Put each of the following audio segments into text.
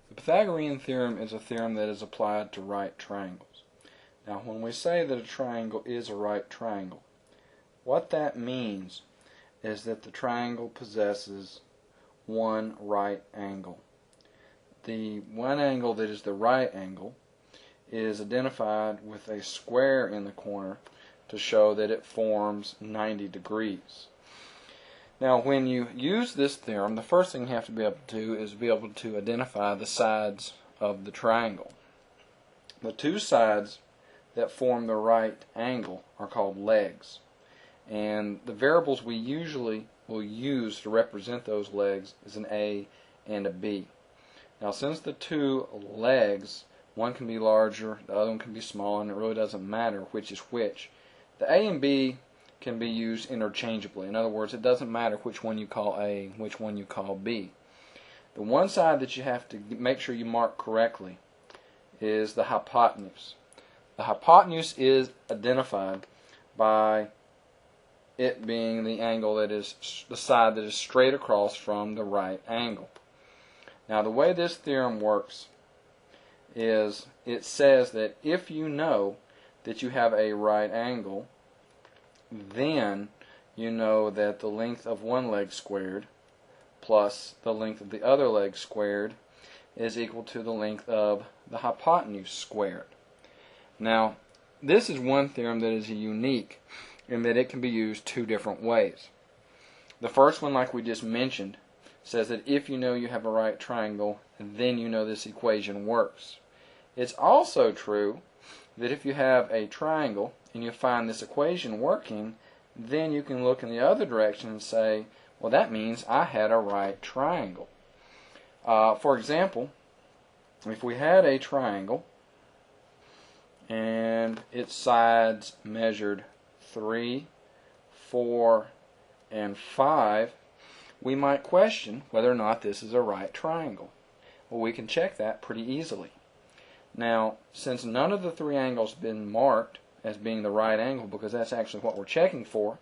The Pythagorean theorem is a theorem that is applied to right triangles. Now, when we say that a triangle is a right triangle, what that means is that the triangle possesses one right angle. The one angle that is the right angle is identified with a square in the corner to show that it forms 90 degrees. Now, when you use this theorem, the first thing you have to be able to do is be able to identify the sides of the triangle. The two sides that form the right angle are called legs, and the variables we usually will use to represent those legs is an A and a B. Now, since the two legs, one can be larger, the other one can be smaller, and it really doesn't matter which is which, the A and B can be used interchangeably. In other words, it doesn't matter which one you call A and which one you call B. The one side that you have to make sure you mark correctly is the hypotenuse. The hypotenuse is identified by it being the angle that is the side that is straight across from the right angle. Now, the way this theorem works is it says that if you know that you have a right angle, then you know that the length of one leg squared plus the length of the other leg squared is equal to the length of the hypotenuse squared. Now, this is one theorem that is unique in that it can be used two different ways. The first one, like we just mentioned, says that if you know you have a right triangle, then you know this equation works. It's also true that if you have a triangle and you find this equation working, then you can look in the other direction and say, well, that means I had a right triangle. For example, if we had a triangle and its sides measured 3, 4, and 5, we might question whether or not this is a right triangle. Well, we can check that pretty easily. Now, since none of the three angles have been marked as being the right angle, because that's actually what we're checking for,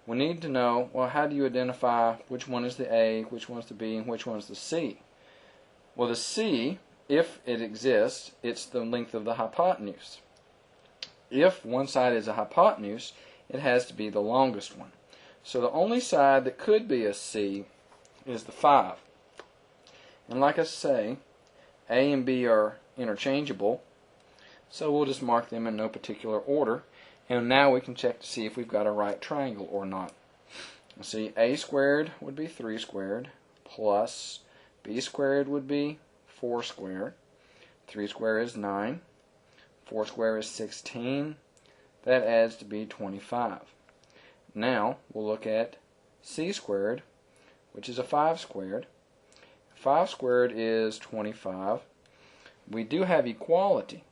we need to know, well, how do you identify which one is the A, which one's the B, and which one's the C? Well, the C, if it exists, it's the length of the hypotenuse. If one side is a hypotenuse, it has to be the longest one. So the only side that could be a C is the 5. And like I say, A and B are interchangeable, so we'll just mark them in no particular order, and now we can check to see if we've got a right triangle or not. See, A squared would be 3 squared, plus B squared would be 4 squared, 3 squared is 9, 4 squared is 16, that adds to be 25. Now we'll look at C squared, which is a 5 squared. 5 squared is 25. We do have equality.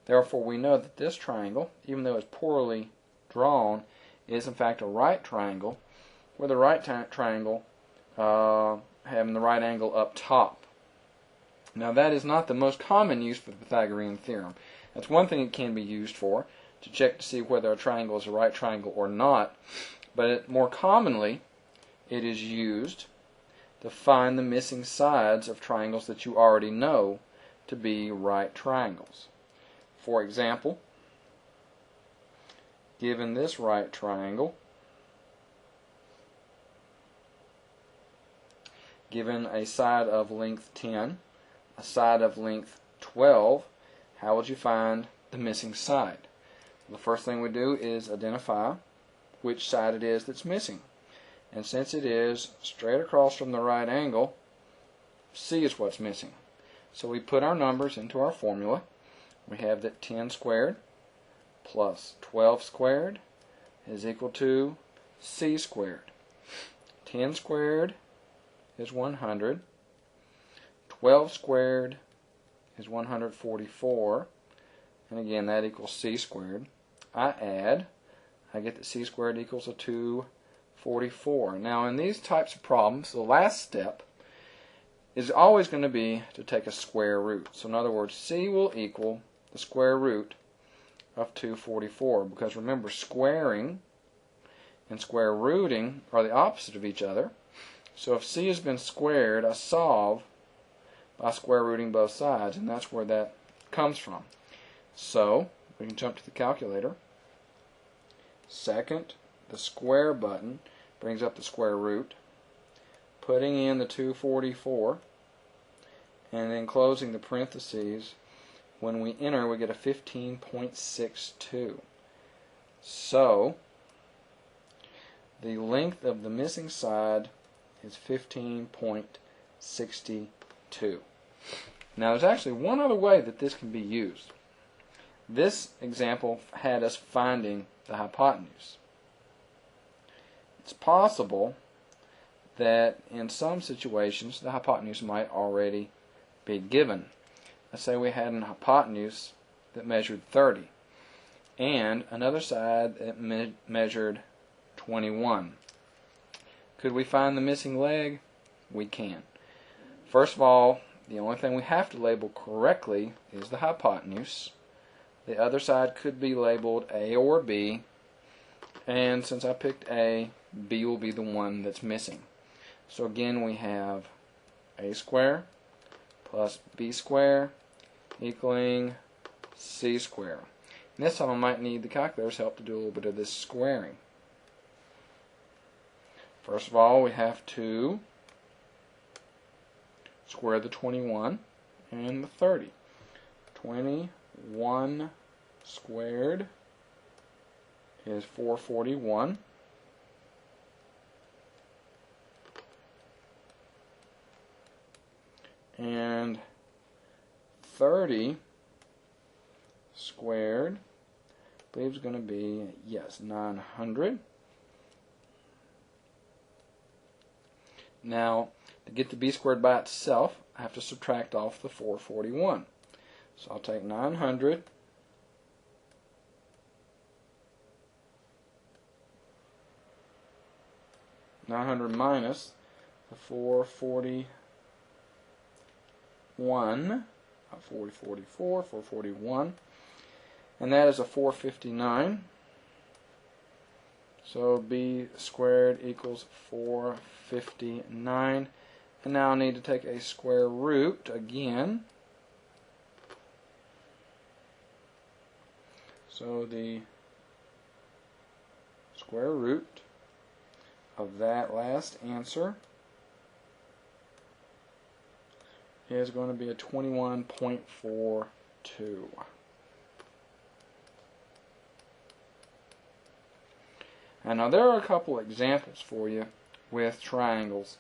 Therefore, we know that this triangle, even though it's poorly drawn, is in fact a right triangle, with the right triangle having the right angle up top. Now, that is not the most common use for the Pythagorean theorem. That's one thing it can be used for, to check to see whether a triangle is a right triangle or not, but more commonly it is used to find the missing sides of triangles that you already know to be right triangles. For example, given this right triangle, given a side of length 10, a side of length 12, how would you find the missing side? The first thing we do is identify which side it is that's missing. And since it is straight across from the right angle, C is what's missing. So we put our numbers into our formula. We have that 10 squared plus 12 squared is equal to C squared. 10 squared is 100. 12 squared is 144. And again, that equals C squared. I add, I get that C squared equals a 244. Now, in these types of problems, the last step is always going to be to take a square root. So in other words, C will equal the square root of 244, because remember, squaring and square rooting are the opposite of each other. So if C has been squared, I solve by square rooting both sides, and that's where that comes from. So we can jump to the calculator. Second, the square button brings up the square root, putting in the 244, and then closing the parentheses. When we enter, we get a 15.62. So the length of the missing side is 15.62. Now there's actually one other way that this can be used. This example had us finding the hypotenuse. It's possible that in some situations the hypotenuse might already be given. Let's say we had an hypotenuse that measured 30 and another side that measured 21. Could we find the missing leg? We can. First of all, the only thing we have to label correctly is the hypotenuse. The other side could be labeled A or B, and since I picked A, B will be the one that's missing. So again, we have A squared plus B squared equaling C squared. And this time I might need the calculator's help to do a little bit of this squaring. First of all, we have to square the 21 and the 30. 21 squared is 441. And 30 squared, I believe, is going to be, yes, 900. Now, to get the b squared by itself, I have to subtract off the 441. So I'll take 900 minus the 441, 441, and that is a 459. So b squared equals 459. And now I need to take a square root again. So the square root of that last answer is going to be a 21.42. And now there are a couple examples for you with triangles,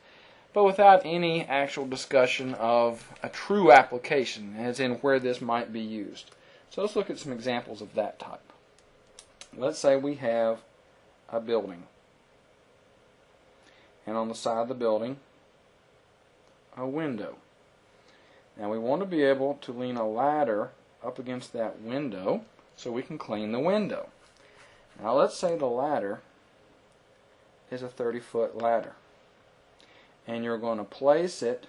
but without any actual discussion of a true application, as in where this might be used. So let's look at some examples of that type. Let's say we have a building, and on the side of the building, a window. Now we want to be able to lean a ladder up against that window so we can clean the window. Now let's say the ladder is a 30-foot ladder, and you're going to place it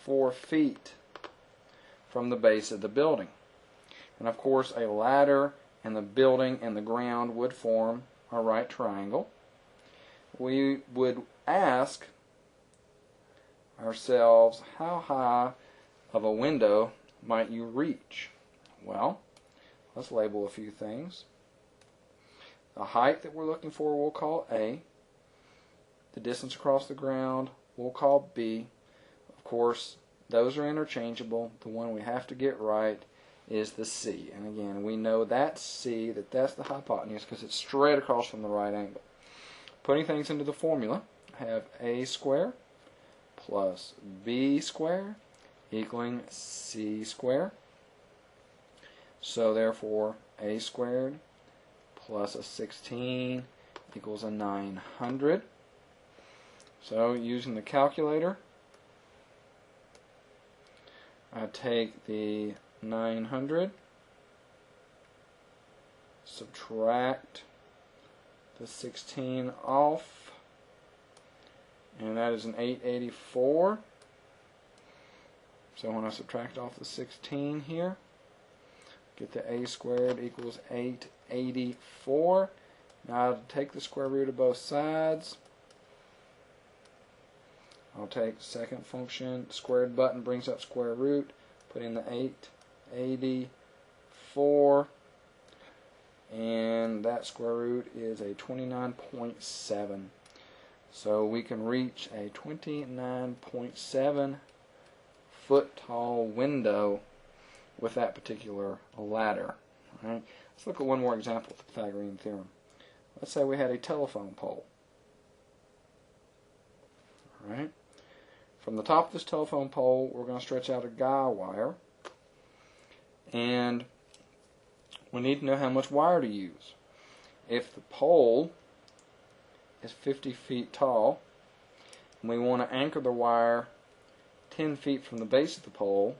4 feet from the base of the building. And of course, a ladder and the building and the ground would form a right triangle. We would ask ourselves, how high of a window might you reach? Well, let's label a few things. The height that we're looking for we'll call A. The distance across the ground we'll call B. Of course, those are interchangeable. The one we have to get right is the C. And again, we know that's C, that's the hypotenuse, because it's straight across from the right angle. Putting things into the formula, I have A squared plus B squared equaling C squared. So therefore, A squared plus a 16 equals a 900. So using the calculator, I take the 900, subtract the 16 off, and that is an 884. So when I subtract off the 16 here, get the A squared equals 884. Now to take the square root of both sides, I'll take second function, squared button brings up square root, put in the 884, and that square root is a 29.7. So we can reach a 29.7 foot tall window with that particular ladder. All right. Let's look at one more example of the Pythagorean theorem. Let's say we had a telephone pole. All right. From the top of this telephone pole, we're going to stretch out a guy wire, and we need to know how much wire to use. If the pole is 50 feet tall, and we want to anchor the wire 10 feet from the base of the pole,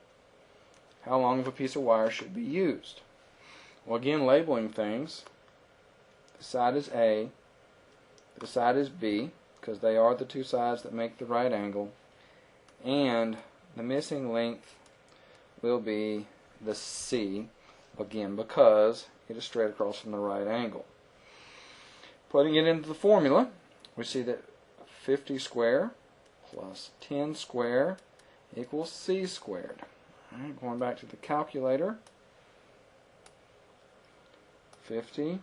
how long of a piece of wire should be used? Well, again, labeling things. This side is A, this side is B, because they are the two sides that make the right angle, and the missing length will be the C, again, because it is straight across from the right angle. Putting it into the formula, we see that 50 squared plus 10 squared equals C squared. All right, going back to the calculator, 50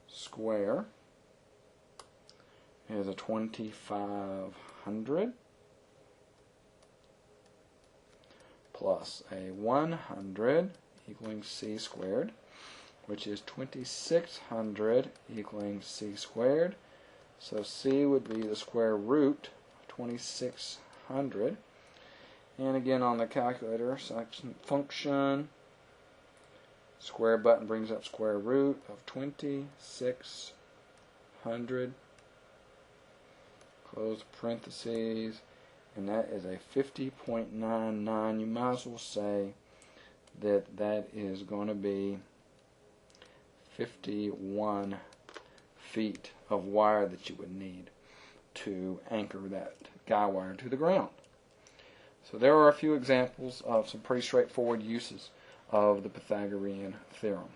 square is a 2500 plus a 100 equaling C squared, which is 2600 equaling C squared. So C would be the square root of 2600. And again on the calculator, section function, square button brings up square root of 2600, close parentheses, and that is a 50.99. You might as well say that that is going to be 51 feet of wire that you would need to anchor that guy wire to the ground. So there are a few examples of some pretty straightforward uses of the Pythagorean theorem.